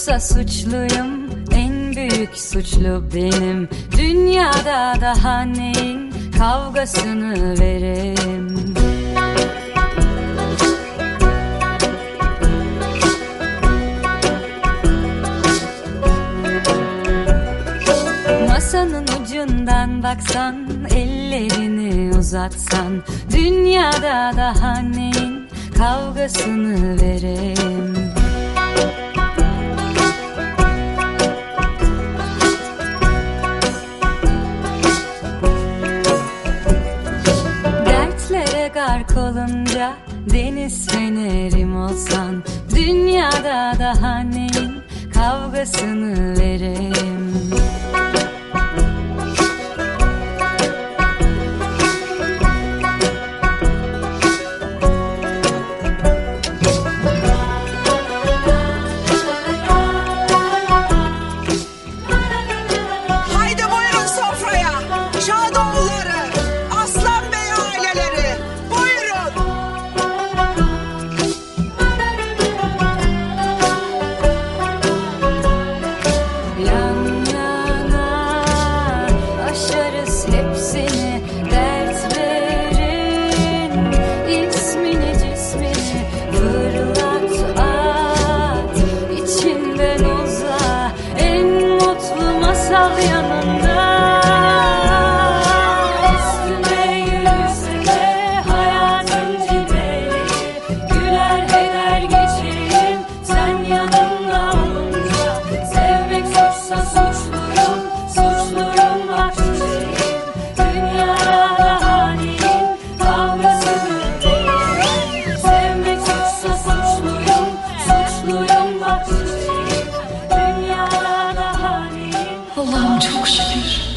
suçsa suçluyum, en büyük suçlu benim. Dünyada daha neyin kavgasını verim? Masanın ucundan baksan, ellerini uzatsan, dünyada daha neyin kavgasını verim? Dertlere gark olunca deniz fenerim olsan, dünyada daha neyin kavgasını verim? Allah'ım çok şükür.